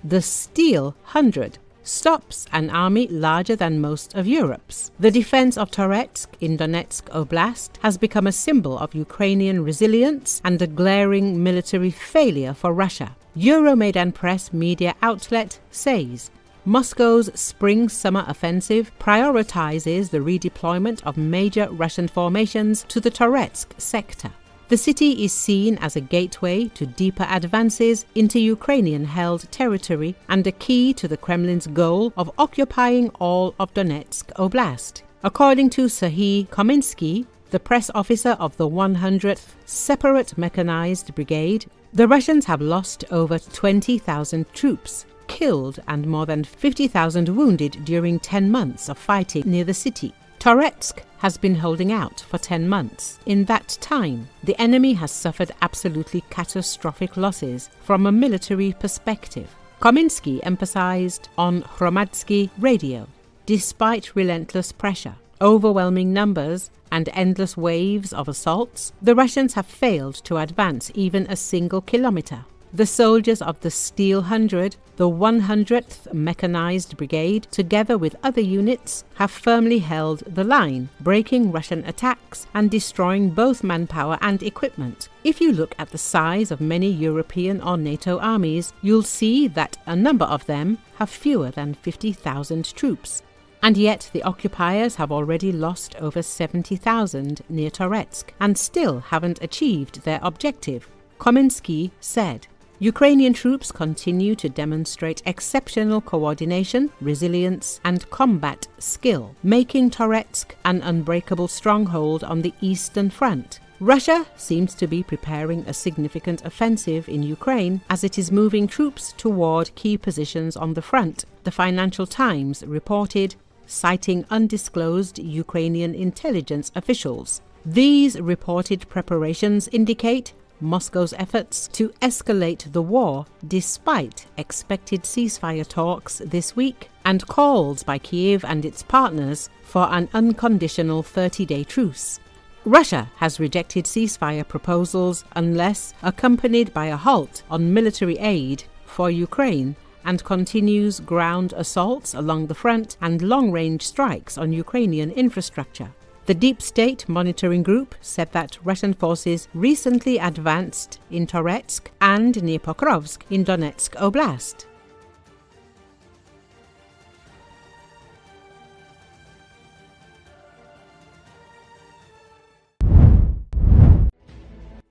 the Steel 100 stops an army larger than most of Europe's. The defense of Toretsk in Donetsk Oblast has become a symbol of Ukrainian resilience and a glaring military failure for Russia. Euromaidan Press media outlet says Moscow's spring-summer offensive prioritizes the redeployment of major Russian formations to the Toretsk sector. The city is seen as a gateway to deeper advances into Ukrainian-held territory and a key to the Kremlin's goal of occupying all of Donetsk Oblast. According to Serhii Khominskyi, the press officer of the 100th Separate Mechanized Brigade, the Russians have lost over 20,000 troops, killed and more than 50,000 wounded during 10 months of fighting near the city. Toretsk has been holding out for 10 months. In that time, the enemy has suffered absolutely catastrophic losses from a military perspective. Khominskyi emphasized on Hromadske Radio. Despite relentless pressure, overwhelming numbers, and endless waves of assaults, the Russians have failed to advance even a single kilometer. The soldiers of the Steel 100, the 100th Mechanized Brigade, together with other units, have firmly held the line, breaking Russian attacks and destroying both manpower and equipment. If you look at the size of many European or NATO armies, you'll see that a number of them have fewer than 50,000 troops. And yet the occupiers have already lost over 70,000 near Toretsk and still haven't achieved their objective. Khominskyi said, Ukrainian troops continue to demonstrate exceptional coordination, resilience, and combat skill, making Toretsk an unbreakable stronghold on the Eastern Front. Russia seems to be preparing a significant offensive in Ukraine as it is moving troops toward key positions on the front, the Financial Times reported, citing undisclosed Ukrainian intelligence officials. These reported preparations indicate Moscow's efforts to escalate the war despite expected ceasefire talks this week and calls by Kiev and its partners for an unconditional 30-day truce. Russia has rejected ceasefire proposals unless accompanied by a halt on military aid for Ukraine and continues ground assaults along the front and long-range strikes on Ukrainian infrastructure. The Deep State Monitoring Group said that Russian forces recently advanced in Toretsk and near Pokrovsk in Donetsk Oblast.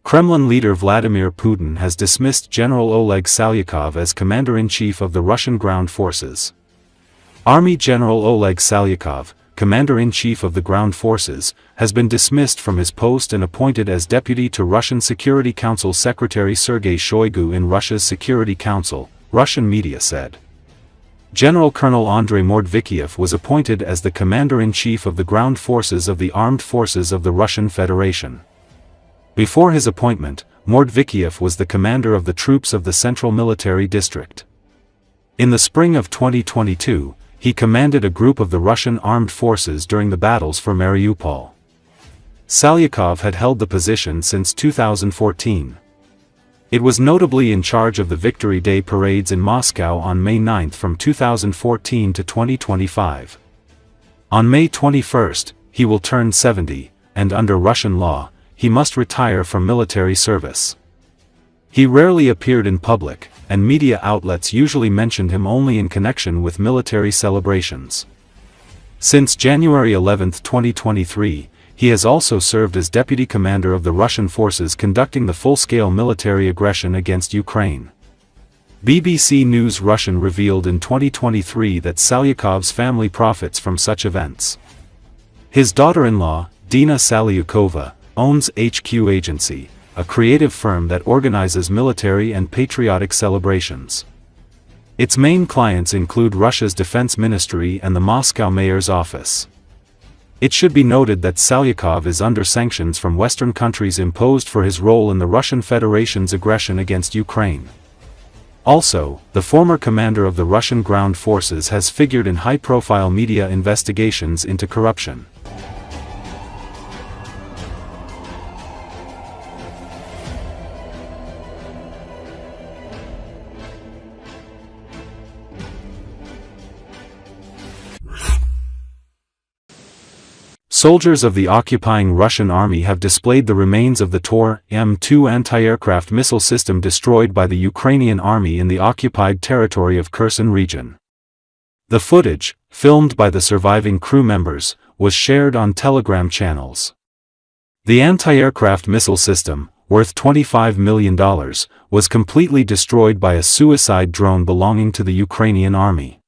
Kremlin leader Vladimir Putin has dismissed General Oleg Salyukov as commander-in-chief of the Russian ground forces. Army General Oleg Salyukov, commander-in-chief of the ground forces, has been dismissed from his post and appointed as deputy to Russian Security Council Secretary Sergei Shoigu in Russia's Security Council, Russian media said. General Colonel Andrei Mordvikiev was appointed as the commander-in-chief of the ground forces of the Armed Forces of the Russian Federation. Before his appointment, Mordvikiev was the commander of the troops of the Central Military District. In the spring of 2022, he commanded a group of the Russian armed forces during the battles for Mariupol. Salyukov had held the position since 2014. It was notably in charge of the Victory Day parades in Moscow on May 9 from 2014 to 2025. On May 21, he will turn 70, and under Russian law, he must retire from military service. He rarely appeared in public, and media outlets usually mentioned him only in connection with military celebrations. Since January 11, 2023, he has also served as deputy commander of the Russian forces conducting the full-scale military aggression against Ukraine. BBC News Russian revealed in 2023 that Salyukov's family profits from such events. His daughter-in-law, Dina Salyukova, owns HQ Agency, a creative firm that organizes military and patriotic celebrations. Its main clients include Russia's Defense Ministry and the Moscow Mayor's office. It should be noted that Salyukov is under sanctions from Western countries imposed for his role in the Russian Federation's aggression against Ukraine. Also, the former commander of the Russian ground forces has figured in high-profile media investigations into corruption. Soldiers of the occupying Russian army have displayed the remains of the Tor-M2 anti-aircraft missile system destroyed by the Ukrainian army in the occupied territory of Kherson region. The footage, filmed by the surviving crew members, was shared on Telegram channels. The anti-aircraft missile system, worth $25 million, was completely destroyed by a suicide drone belonging to the Ukrainian army.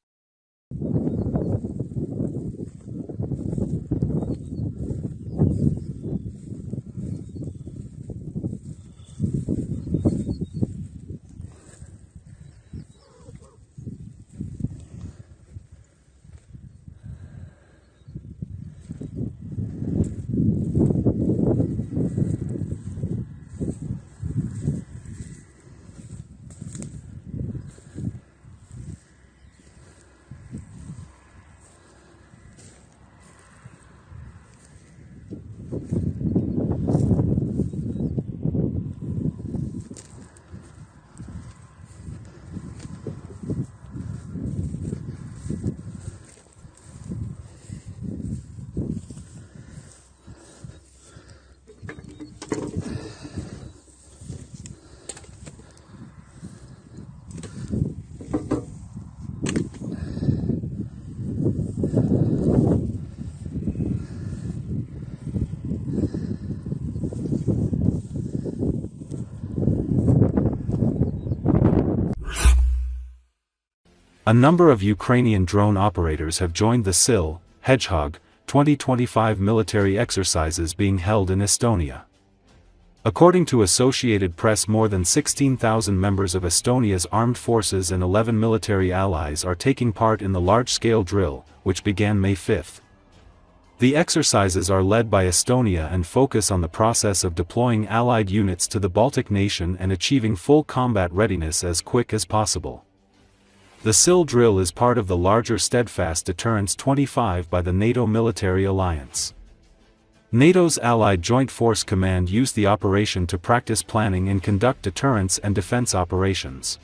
A number of Ukrainian drone operators have joined the SIL, Hedgehog, 2025 military exercises being held in Estonia. According to Associated Press, more than 16,000 members of Estonia's armed forces and 11 military allies are taking part in the large-scale drill, which began May 5. The exercises are led by Estonia and focus on the process of deploying allied units to the Baltic nation and achieving full combat readiness as quick as possible. The SIL drill is part of the larger Steadfast Deterrence 25 by the NATO military alliance. NATO's Allied Joint Force Command used the operation to practice planning and conduct deterrence and defense operations.